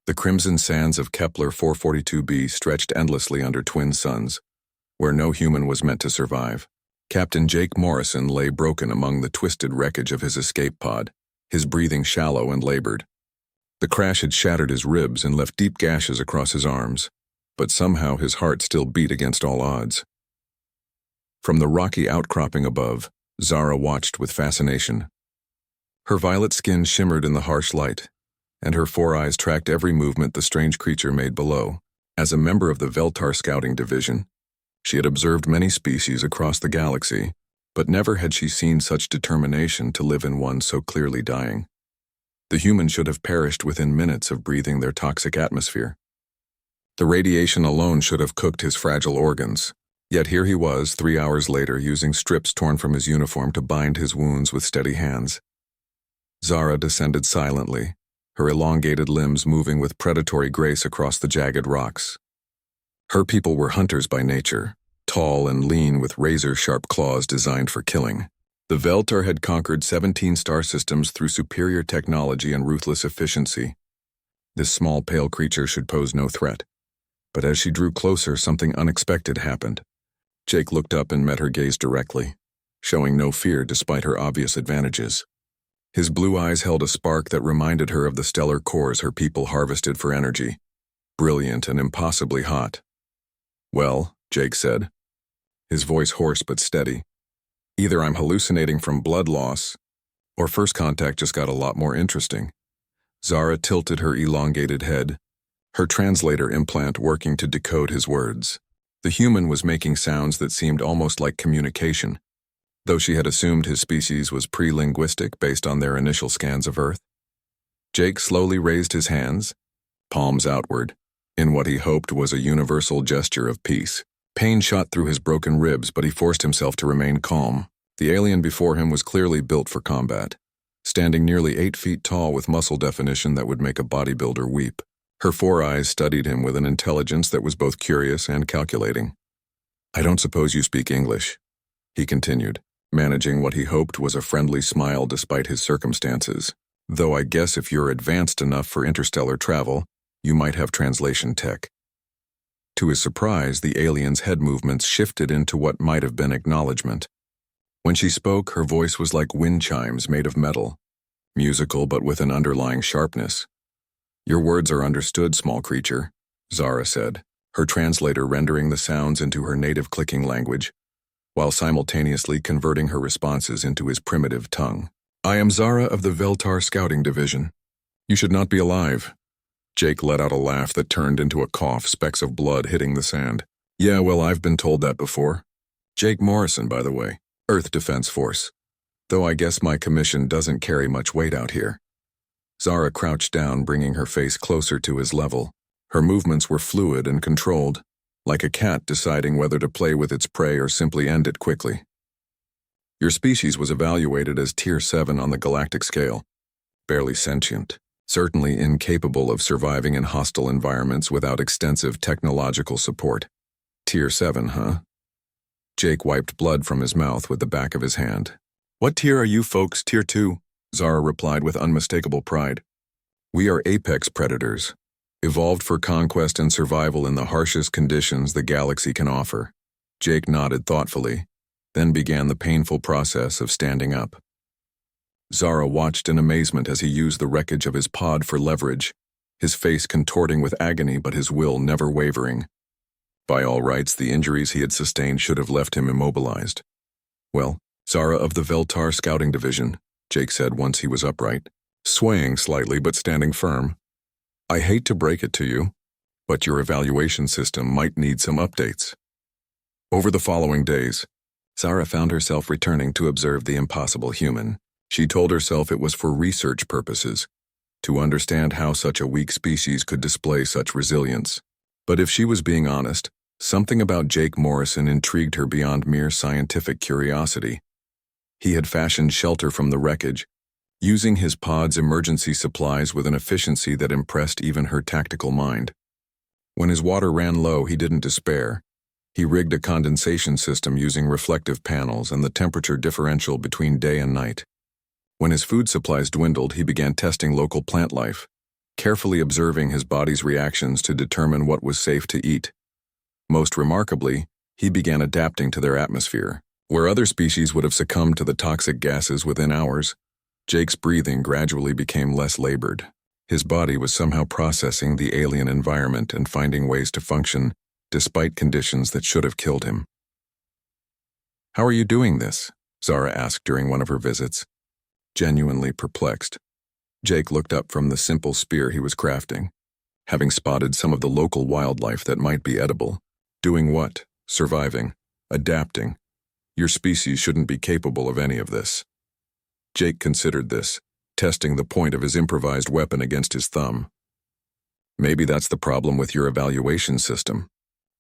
The crimson sands of Kepler 442b stretched endlessly under twin suns, where no human was meant to survive. Captain Jake Morrison lay broken among the twisted wreckage of his escape pod, his breathing shallow and labored. The crash had shattered his ribs and left deep gashes across his arms, but somehow his heart still beat against all odds. From the rocky outcropping above, Zara watched with fascination. Her violet skin shimmered in the harsh light, and her four eyes tracked every movement the strange creature made below. As a member of the Veltar Scouting Division, she had observed many species across the galaxy, but never had she seen such determination to live in one so clearly dying. The human should have perished within minutes of breathing their toxic atmosphere. The radiation alone should have cooked his fragile organs, yet here he was 3 hours later using strips torn from his uniform to bind his wounds with steady hands. Zara descended silently, her elongated limbs moving with predatory grace across the jagged rocks. Her people were hunters by nature, tall and lean with razor-sharp claws designed for killing. The Veltar had conquered 17 star systems through superior technology and ruthless efficiency. This small, pale creature should pose no threat. But as she drew closer, something unexpected happened. Jake looked up and met her gaze directly, showing no fear despite her obvious advantages. His blue eyes held a spark that reminded her of the stellar cores her people harvested for energy, brilliant and impossibly hot. "Well," Jake said, his voice hoarse but steady, "either I'm hallucinating from blood loss, or first contact just got a lot more interesting." Zara tilted her elongated head, her translator implant working to decode his words. The human was making sounds that seemed almost like communication, though she had assumed his species was pre-linguistic based on their initial scans of Earth. Jake slowly raised his hands, palms outward, in what he hoped was a universal gesture of peace. Pain shot through his broken ribs, but he forced himself to remain calm. The alien before him was clearly built for combat, standing nearly 8 feet tall with muscle definition that would make a bodybuilder weep. Her four eyes studied him with an intelligence that was both curious and calculating. "I don't suppose you speak English," he continued, managing what he hoped was a friendly smile despite his circumstances. "Though I guess if you're advanced enough for interstellar travel, you might have translation tech." To his surprise, the alien's head movements shifted into what might have been acknowledgement. When she spoke, her voice was like wind chimes made of metal, musical but with an underlying sharpness. "Your words are understood, small creature," Zara said, her translator rendering the sounds into her native clicking language, while simultaneously converting her responses into his primitive tongue. "I am Zara of the Veltar Scouting Division. You should not be alive." Jake let out a laugh that turned into a cough, specks of blood hitting the sand. "Yeah, well, I've been told that before. Jake Morrison, by the way, Earth Defense Force. Though I guess my commission doesn't carry much weight out here." Zara crouched down, bringing her face closer to his level. Her movements were fluid and controlled, like a cat deciding whether to play with its prey or simply end it quickly. "Your species was evaluated as Tier 7 on the galactic scale. Barely sentient. Certainly incapable of surviving in hostile environments without extensive technological support. Tier 7, huh?" Jake wiped blood from his mouth with the back of his hand. "What tier are you folks? Tier 2? Zara replied with unmistakable pride. "We are apex predators, evolved for conquest and survival in the harshest conditions the galaxy can offer." Jake nodded thoughtfully, then began the painful process of standing up. Zara watched in amazement as he used the wreckage of his pod for leverage, his face contorting with agony but his will never wavering. By all rights, the injuries he had sustained should have left him immobilized. "Well, Zara of the Veltar Scouting Division," Jake said once he was upright, swaying slightly but standing firm. "I hate to break it to you, but your evaluation system might need some updates." Over the following days, Zara found herself returning to observe the impossible human. She told herself it was for research purposes, to understand how such a weak species could display such resilience. But if she was being honest, something about Jake Morrison intrigued her beyond mere scientific curiosity. He had fashioned shelter from the wreckage, using his pod's emergency supplies with an efficiency that impressed even her tactical mind. When his water ran low, he didn't despair. He rigged a condensation system using reflective panels and the temperature differential between day and night. When his food supplies dwindled, he began testing local plant life, carefully observing his body's reactions to determine what was safe to eat. Most remarkably, he began adapting to their atmosphere. Where other species would have succumbed to the toxic gases within hours, Jake's breathing gradually became less labored. His body was somehow processing the alien environment and finding ways to function despite conditions that should have killed him. "How are you doing this?" Zara asked during one of her visits. Genuinely perplexed, Jake looked up from the simple spear he was crafting. Having spotted some of the local wildlife that might be edible. Doing what? Surviving. Adapting. Your species shouldn't be capable of any of this. Jake considered this, testing the point of his improvised weapon against his thumb. Maybe that's the problem with your evaluation system.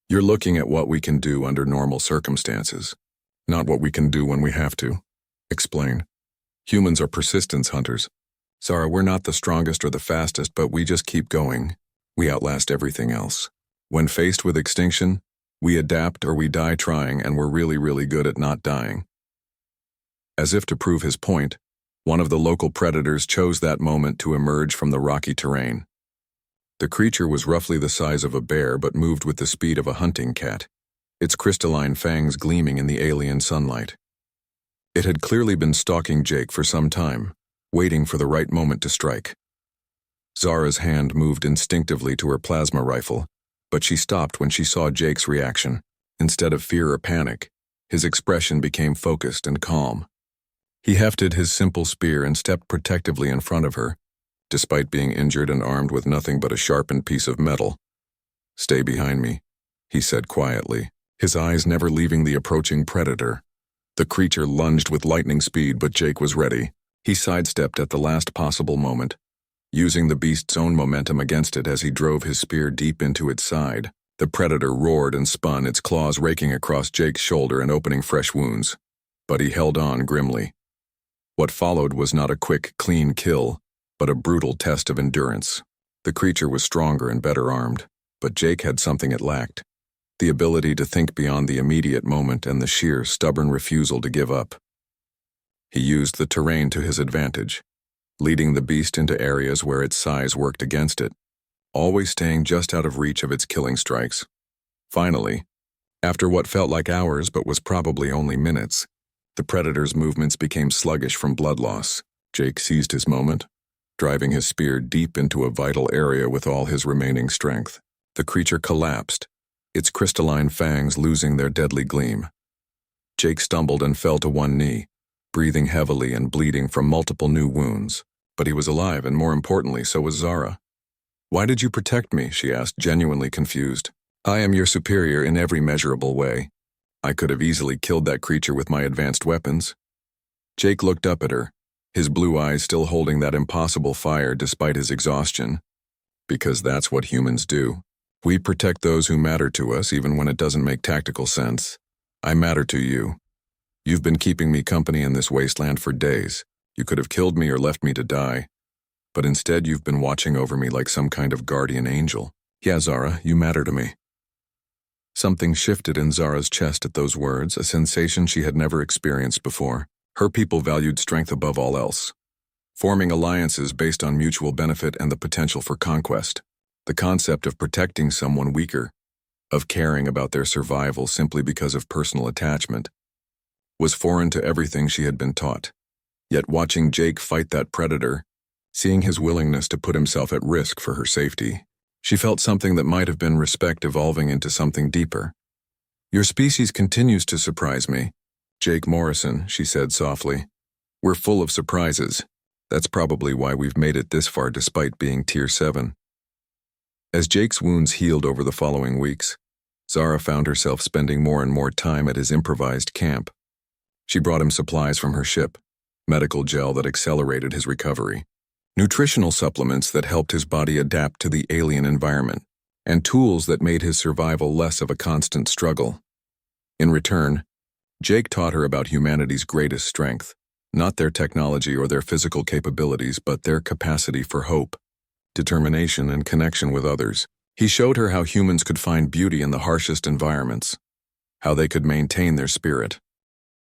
You're looking at what we can do under normal circumstances, not what we can do when we have to. Explain. Humans are persistence hunters. Zara, we're not the strongest or the fastest, but we just keep going. We outlast everything else. When faced with extinction, we adapt or we die trying, and we're really, really good at not dying. As if to prove his point, one of the local predators chose that moment to emerge from the rocky terrain. The creature was roughly the size of a bear but moved with the speed of a hunting cat, its crystalline fangs gleaming in the alien sunlight. It had clearly been stalking Jake for some time, waiting for the right moment to strike. Zara's hand moved instinctively to her plasma rifle, but she stopped when she saw Jake's reaction. Instead of fear or panic, his expression became focused and calm. He hefted his simple spear and stepped protectively in front of her, despite being injured and armed with nothing but a sharpened piece of metal. "Stay behind me," he said quietly, his eyes never leaving the approaching predator. The creature lunged with lightning speed, but Jake was ready. He sidestepped at the last possible moment, using the beast's own momentum against it as he drove his spear deep into its side. The predator roared and spun, its claws raking across Jake's shoulder and opening fresh wounds. But he held on grimly. What followed was not a quick, clean kill, but a brutal test of endurance. The creature was stronger and better armed, but Jake had something it lacked: the ability to think beyond the immediate moment and the sheer, stubborn refusal to give up. He used the terrain to his advantage, leading the beast into areas where its size worked against it, always staying just out of reach of its killing strikes. Finally, after what felt like hours but was probably only minutes, the predator's movements became sluggish from blood loss. Jake seized his moment, driving his spear deep into a vital area with all his remaining strength. The creature collapsed, its crystalline fangs losing their deadly gleam. Jake stumbled and fell to one knee, breathing heavily and bleeding from multiple new wounds. But he was alive, and more importantly, so was Zara. "Why did you protect me?" she asked, genuinely confused. "I am your superior in every measurable way. I could have easily killed that creature with my advanced weapons." Jake looked up at her, his blue eyes still holding that impossible fire despite his exhaustion. "Because that's what humans do. We protect those who matter to us even when it doesn't make tactical sense. I matter to you. You've been keeping me company in this wasteland for days. You could have killed me or left me to die. But instead you've been watching over me like some kind of guardian angel. Yeah, Zara, you matter to me." Something shifted in Zara's chest at those words, a sensation she had never experienced before. Her people valued strength above all else, forming alliances based on mutual benefit and the potential for conquest. The concept of protecting someone weaker, of caring about their survival simply because of personal attachment, was foreign to everything she had been taught. Yet watching Jake fight that predator, seeing his willingness to put himself at risk for her safety, she felt something that might have been respect evolving into something deeper. "Your species continues to surprise me, Jake Morrison," she said softly. "We're full of surprises. That's probably why we've made it this far despite being Tier 7. As Jake's wounds healed over the following weeks, Zara found herself spending more and more time at his improvised camp. She brought him supplies from her ship, medical gel that accelerated his recovery, nutritional supplements that helped his body adapt to the alien environment, and tools that made his survival less of a constant struggle. In return, Jake taught her about humanity's greatest strength, not their technology or their physical capabilities, but their capacity for hope, determination, and connection with others. He showed her how humans could find beauty in the harshest environments, how they could maintain their spirit,